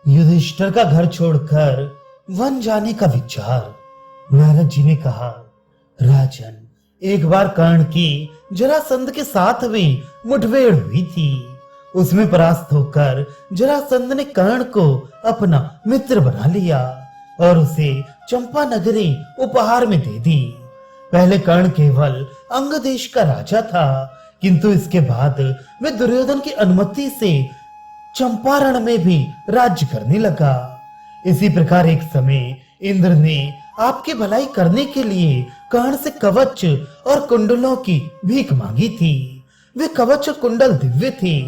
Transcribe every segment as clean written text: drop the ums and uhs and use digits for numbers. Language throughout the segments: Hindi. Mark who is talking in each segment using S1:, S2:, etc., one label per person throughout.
S1: युधिष्ठिर का घर छोड़कर वन जाने का विचार। नारद जी ने कहा, राजन, एक बार कर्ण की जरासंध के साथ भी मुठभेड़ हुई थी। उसमें परास्त होकर जरासंध ने कर्ण को अपना मित्र बना लिया और उसे चंपा नगरी उपहार में दे दी। पहले कर्ण केवल अंग देश का राजा था, किंतु इसके बाद वे दुर्योधन की अनुमति से चंपारण में भी राज्य करने लगा। इसी प्रकार एक समय इंद्र ने आपकी भलाई करने के लिए कर्ण से कवच और कुंडलों की भीख मांगी थी। वे कवच और कुंडल दिव्य थे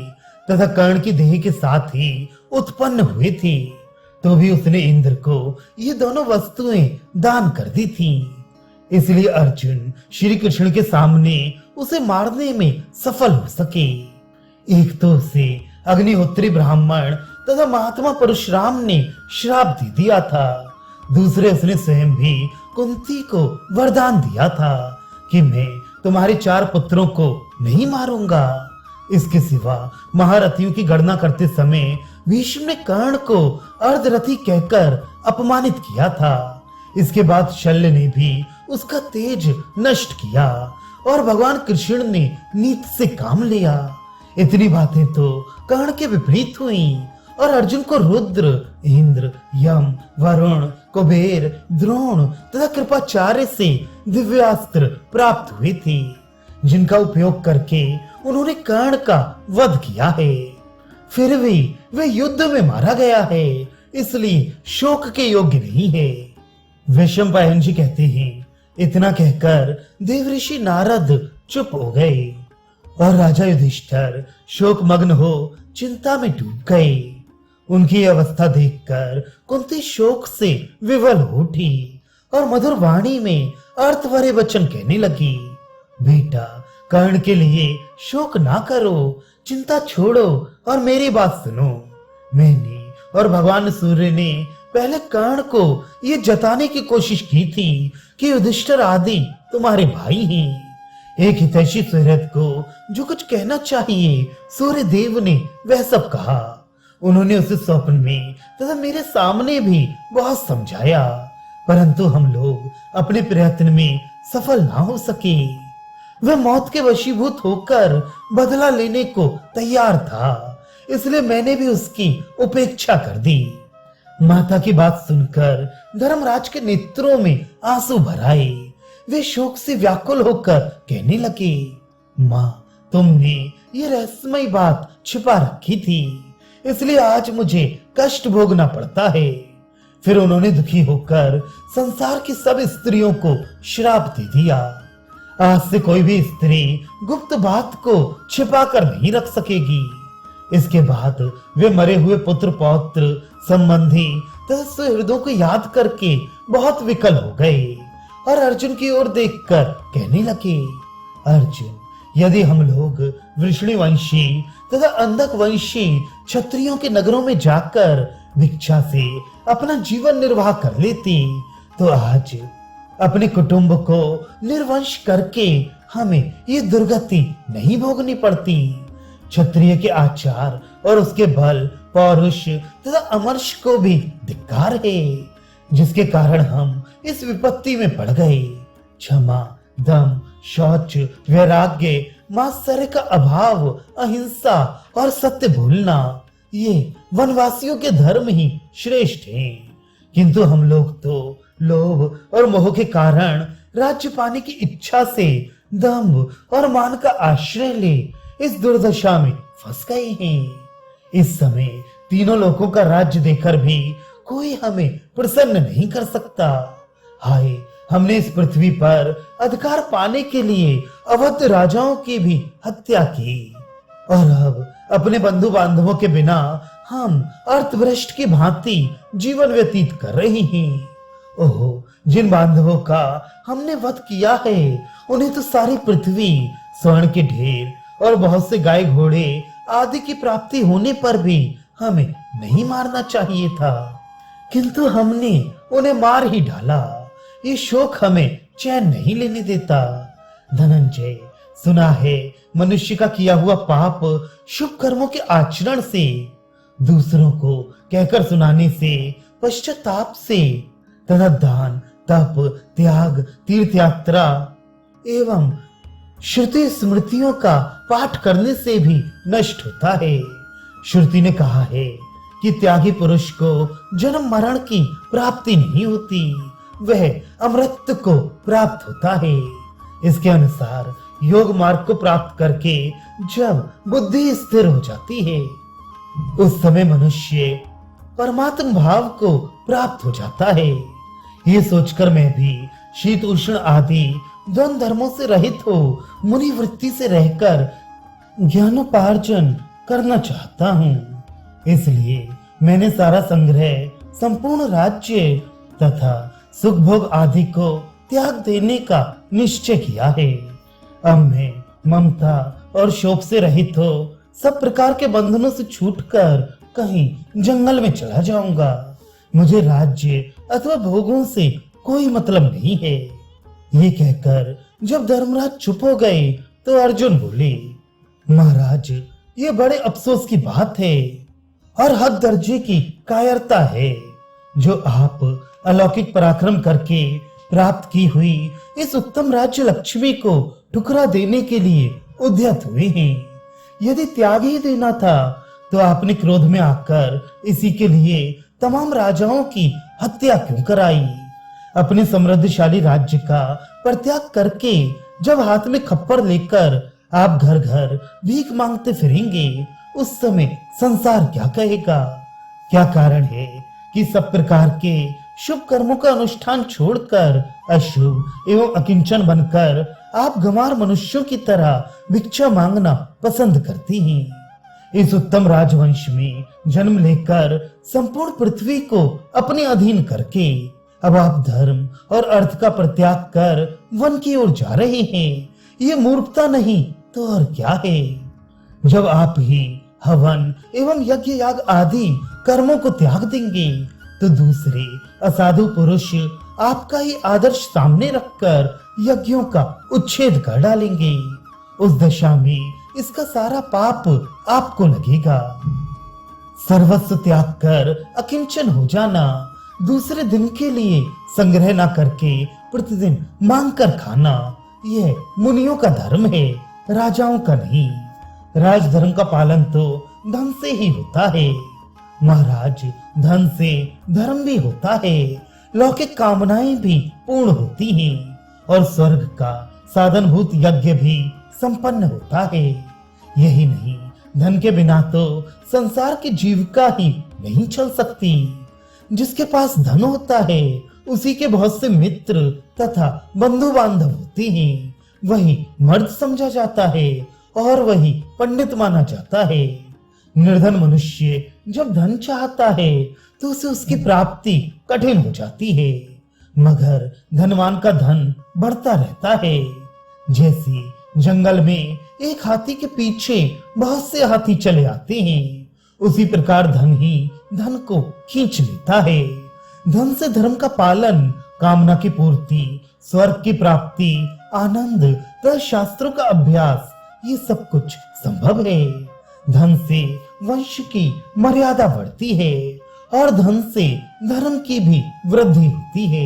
S1: तथा कर्ण की देह के साथ ही उत्पन्न हुए थे। तो भी उसने इंद्र को ये दोनों वस्तुएं दान कर दी थी। इसलिए अर्जुन श्री कृष्ण के सामने उसे मारने में सफल हो सके। एक तो उसे अग्निहोत्री ब्राह्मण तथा महात्मा परशुराम ने श्राप दे दिया था, दूसरे उसने स्वयं भी कुंती को वरदान दिया था कि मैं तुम्हारे 4 पुत्रों को नहीं मारूंगा। इसके सिवा महारथियों की गणना करते समय भीष्म ने कर्ण को अर्धरथी कहकर अपमानित किया था। इसके बाद शल्य ने भी उसका तेज नष्ट किया और भगवान कृष्ण ने नीति से काम लिया। इतनी बातें तो कर्ण के विपरीत हुई और अर्जुन को रुद्र, इंद्र, यम, वरुण, कुबेर, द्रोण तथा कृपाचार्य से दिव्यास्त्र प्राप्त हुए थे, जिनका उपयोग करके उन्होंने कर्ण का वध किया है। फिर भी वे युद्ध में मारा गया है, इसलिए शोक के योग्य नहीं है। वैशंपायन जी कहते हैं, इतना कहकर देवऋषि नारद चुप हो गए और राजा युधिष्ठिर शोक मग्न हो चिंता में डूब गए। उनकी अवस्था देखकर कुंती शोक से विवल हो उठी और मधुर वाणी में अर्थ भरे वचन कहने लगी, बेटा, कर्ण के लिए शोक ना करो, चिंता छोड़ो और मेरी बात सुनो। मैंने और भगवान सूर्य ने पहले कर्ण को ये जताने की कोशिश की थी कि युधिष्ठिर आदि तुम्हारे भाई हैं। एक हितैषी सुहृद को जो कुछ कहना चाहिए सूर्य देव ने वह सब कहा। उन्होंने उसे स्वप्न में तथा मेरे सामने भी बहुत समझाया, परंतु हम लोग अपने प्रयत्न में सफल ना हो सके। वह मौत के वशीभूत होकर बदला लेने को तैयार था, इसलिए मैंने भी उसकी उपेक्षा कर दी। माता की बात सुनकर धर्मराज के नेत्रों में आंसू भर आए। वे शोक से व्याकुल होकर कहने लगे, माँ, तुमने ये रहस्यमय बात छिपा रखी थी, इसलिए आज मुझे कष्ट भोगना पड़ता है। फिर उन्होंने दुखी होकर संसार की सब स्त्रियों को श्राप दे दिया। आज से कोई भी स्त्री गुप्त बात को छिपा कर नहीं रख सकेगी। इसके बाद वे मरे हुए पुत्र पौत्र संबंधी तथा सुहृदों को याद करके बहुत विकल हो गए और अर्जुन की ओर देखकर कहने लगे, अर्जुन, यदि हम लोग वृषणिवंशी तथा अंधक वंशी क्षत्रियों के नगरों में जाकर भिक्षा से अपना जीवन निर्वाह कर लेते तो आज अपने कुटुंब को निर्वंश करके हमें ये दुर्गति नहीं भोगनी पड़ती। क्षत्रिय के आचार और उसके बल, पौरुष तथा अमर्ष को भी धिक्कार है, जिसके कारण हम इस विपत्ति में पड़ गए। क्षमा, दम, शौच, वैराग्य, मात्सर्य का अभाव, अहिंसा और सत्य भूलना, ये वनवासियों के धर्म ही श्रेष्ठ हैं। किंतु हम लोग तो लोभ और मोह के कारण राज्य पाने की इच्छा से दंभ और मान का आश्रय ले इस दुर्दशा में फंस गए हैं। इस समय तीनों लोगों का राज्य देकर भी कोई हमें प्रसन्न नहीं कर सकता। हाय, हमने इस पृथ्वी पर अधिकार पाने के लिए अवध राजाओं की भी हत्या की और अब अपने बंधु बांधवों के बिना हम अर्थभ्रष्ट की भांति जीवन व्यतीत कर रहे हैं। ओहो, जिन बांधवों का हमने वध किया है उन्हें तो सारी पृथ्वी, स्वर्ण के ढेर और बहुत से गाय घोड़े आदि की प्राप्ति होने पर भी हमें नहीं मारना चाहिए था, किंतु हमने उन्हें मार ही डाला। ये शोक हमें चैन नहीं लेने देता। धनंजय, सुना है मनुष्य का किया हुआ पाप शुभ कर्मों के आचरण से दूसरों को कहकर सुनाने से, पश्चाताप से तथा दान, तप, त्याग, तीर्थ यात्रा एवं श्रुति स्मृतियों का पाठ करने से भी नष्ट होता है। श्रुति ने कहा है कि त्यागी पुरुष को जन्म मरण की प्राप्ति नहीं होती, वह अमृत को प्राप्त होता है। इसके अनुसार योग मार्ग को प्राप्त करके जब बुद्धि स्थिर हो जाती है, उस समय मनुष्य परमात्म भाव को प्राप्त हो जाता है। ये सोचकर मैं भी शीत उष्ण आदि द्वंद धर्मों से रहित हो मुनि वृत्ति से रहकर ज्ञानोपार्जन करना चाहता हूँ। इसलिए मैंने सारा संग्रह, संपूर्ण राज्य तथा सुख भोग आदि को त्याग देने का निश्चय किया है। अब मैं ममता और शोक से रहित हो सब प्रकार के बंधनों से छूटकर कहीं जंगल में चला जाऊंगा। मुझे राज्य अथवा भोगों से कोई मतलब नहीं है। ये कहकर जब धर्मराज चुप हो गए तो अर्जुन बोले, महाराज, ये बड़े अफसोस की बात है और हद दर्जे की कायरता है जो आप अलौकिक पराक्रम करके प्राप्त की हुई इस उत्तम राज्य लक्ष्मी को ठुकरा देने के लिए उद्यत हुए हैं। यदि त्याग ही देना था तो आपने क्रोध में आकर इसी के लिए तमाम राजाओं की हत्या क्यों कराई? अपने समृद्धशाली राज्य का परित्याग करके जब हाथ में खप्पर लेकर आप घर घर भीख मांगते फिरेंगे, उस समय संसार क्या कहेगा? क्या कारण है कि सब प्रकार के शुभ कर्मों का अनुष्ठान छोड़कर अशुभ एवं अकिंचन बनकर आप गंवार मनुष्यों की तरह भिक्षा मांगना पसंद करती हैं? इस उत्तम राजवंश में जन्म लेकर संपूर्ण पृथ्वी को अपने अधीन करके अब आप धर्म और अर्थ का परित्याग कर वन की ओर जा रहे हैं। ये मूर्खता नहीं तो और क्या है? जब आप ही हवन एवं यज्ञ याग आदि कर्मों को त्याग देंगे तो दूसरे असाधु पुरुष आपका ही आदर्श सामने रखकर यज्ञों का उच्छेद कर डालेंगे। उस दशा में इसका सारा पाप आपको लगेगा। सर्वस्व त्याग कर अकिंचन हो जाना, दूसरे दिन के लिए संग्रह ना करके प्रतिदिन मांग कर खाना, यह मुनियों का धर्म है, राजाओं का नहीं। राजधर्म का पालन तो धन से ही होता है। महाराज, धन से धर्म भी होता है, लौकिक कामनाएं भी पूर्ण होती हैं और स्वर्ग का साधनभूत यज्ञ भी संपन्न होता है। यही नहीं, धन के बिना तो संसार की जीविका ही नहीं चल सकती। जिसके पास धन होता है उसी के बहुत से मित्र तथा बंधु बांधव होते हैं। वही मर्द समझा जाता है और वही पंडित माना जाता है। निर्धन मनुष्य जब धन चाहता है तो उसे उसकी प्राप्ति कठिन हो जाती है, मगर धनवान का धन बढ़ता रहता है। जैसे जंगल में एक हाथी के पीछे बहुत से हाथी चले आते हैं, उसी प्रकार धन ही धन को खींच लेता है। धन से धर्म का पालन, कामना की पूर्ति, स्वर्ग की प्राप्ति, आनंद तथा शास्त्रों का अभ्यास, ये सब कुछ संभव है। धन से वंश की मर्यादा बढ़ती है और धन से धर्म की भी वृद्धि होती है।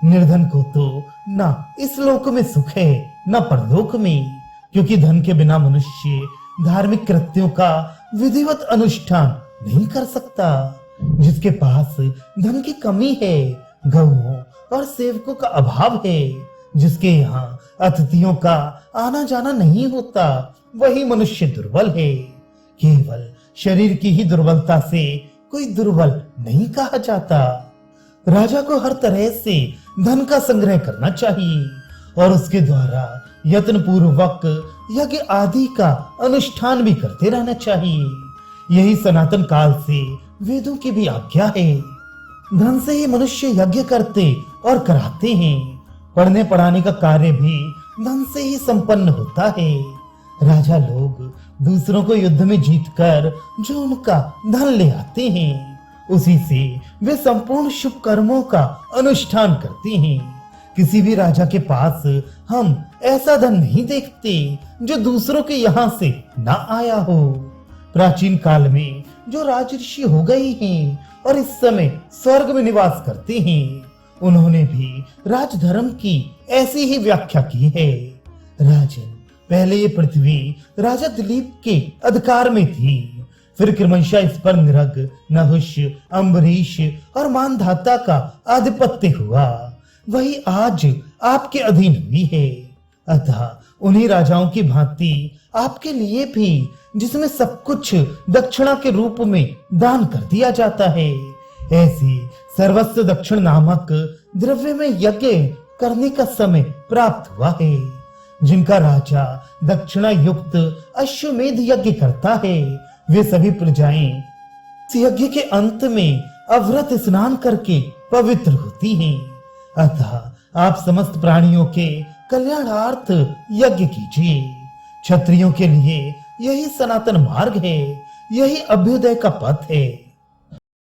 S1: निर्धन को तो ना इस लोक में सुख है न परलोक में, क्योंकि धन के बिना मनुष्य धार्मिक कृत्यों का विधिवत अनुष्ठान नहीं कर सकता। जिसके पास धन की कमी है, गौओं और सेवकों का अभाव है, जिसके यहाँ अतिथियों का आना जाना नहीं होता, वही मनुष्य दुर्बल है। केवल शरीर की ही दुर्बलता से कोई दुर्बल नहीं कहा जाता। राजा को हर तरह से धन का संग्रह करना चाहिए और उसके द्वारा यत्न पूर्वक यज्ञ आदि का अनुष्ठान भी करते रहना चाहिए। यही सनातन काल से वेदों की भी आज्ञा है। धन से ही मनुष्य यज्ञ करते और कराते हैं। पढ़ने पढ़ाने का कार्य भी धन से ही संपन्न होता है। राजा लोग दूसरों को युद्ध में जीतकर जो उनका धन ले आते हैं, उसी से वे संपूर्ण शुभ कर्मों का अनुष्ठान करते हैं। किसी भी राजा के पास हम ऐसा धन नहीं देखते जो दूसरों के यहाँ से ना आया हो। प्राचीन काल में जो राजऋषि हो गए हैं और इस समय स्वर्ग में निवास करते हैं, उन्होंने भी राजधर्म की ऐसी ही व्याख्या की है। राजन, पहले ये पृथ्वी राजा दिलीप के अधिकार में थी, फिर क्रमशः इस पर निरग, नहुष, अम्बरीश और मानधाता का आधिपत्य हुआ, वही आज आपके अधीन हुई है। अतः उन्हीं राजाओं की भांति आपके लिए भी, जिसमें सब कुछ दक्षिणा के रूप में दान कर दिया जाता है, ऐसी सर्वस्व दक्षिण नामक द्रव्य में यज्ञ करने का समय प्राप्त हुआ है। जिनका राजा दक्षिणा युक्त अश्वमेध यज्ञ करता है, वे सभी प्रजाएं इस यज्ञ के अंत में अवृत स्नान करके पवित्र होती हैं। अतः आप समस्त प्राणियों के कल्याणार्थ यज्ञ कीजिए। क्षत्रियों के लिए यही सनातन मार्ग है, यही अभ्युदय का पथ है।